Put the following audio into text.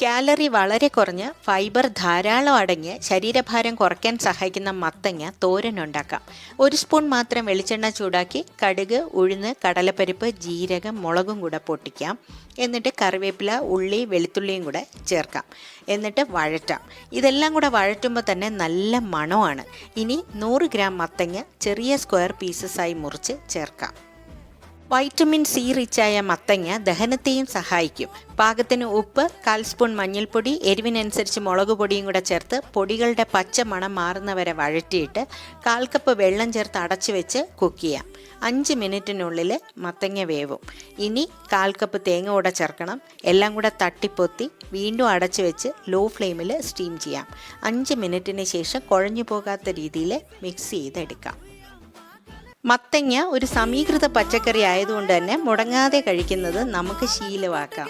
Calorie വളരെ കുറഞ്ഞ് fibre ധാരാളം അടങ്ങിയ ശരീരഭാരം കുറയ്ക്കാൻ സഹായിക്കുന്ന മത്തങ്ങ തോരൻ ഉണ്ടാക്കാം. 1 സ്പൂൺ മാത്രം വെളിച്ചെണ്ണ ചൂടാക്കി കടുക്, ഉഴുന്ന്, കടലപ്പരിപ്പ്, ജീരകം, മുളകും കൂടെ പൊട്ടിക്കാം. എന്നിട്ട് കറിവേപ്പില, ഉള്ളി, വെളുത്തുള്ളിയും കൂടെ ചേർക്കാം. എന്നിട്ട് വഴറ്റാം. ഇതെല്ലാം കൂടെ വഴറ്റുമ്പോൾ തന്നെ നല്ല മണമാണ്. ഇനി 100 ഗ്രാം മത്തങ്ങ ചെറിയ സ്ക്വയർ പീസസായി മുറിച്ച് ചേർക്കാം. വൈറ്റമിൻ സി റിച്ചായ മത്തങ്ങ ദഹനത്തെയും സഹായിക്കും. പാകത്തിന് ഉപ്പ്, 1/4 സ്പൂൺ മഞ്ഞൾപ്പൊടി, എരിവിനനുസരിച്ച് മുളക് പൊടിയും കൂടെ ചേർത്ത് പൊടികളുടെ പച്ച മണം മാറുന്നവരെ വഴറ്റിയിട്ട് 1/4 കപ്പ് വെള്ളം ചേർത്ത് അടച്ചു വെച്ച് കുക്ക് ചെയ്യാം. 5 മിനിറ്റിനുള്ളിൽ മത്തങ്ങ വേവും. ഇനി 1/4 കപ്പ് തേങ്ങ കൂടെ ചേർക്കണം. എല്ലാം കൂടെ തട്ടിപ്പൊത്തി വീണ്ടും അടച്ചു വെച്ച് ലോ ഫ്ലെയിമിൽ സ്റ്റീം ചെയ്യാം. 5 മിനിറ്റിന് ശേഷം കുഴഞ്ഞു പോകാത്ത രീതിയിൽ മിക്സ് ചെയ്തെടുക്കാം. മത്തങ്ങ ഒരു സമീകൃത പച്ചക്കറി ആയതുകൊണ്ട് തന്നെ മുടങ്ങാതെ കഴിക്കുന്നത് നമുക്ക് ശീലമാക്കാം.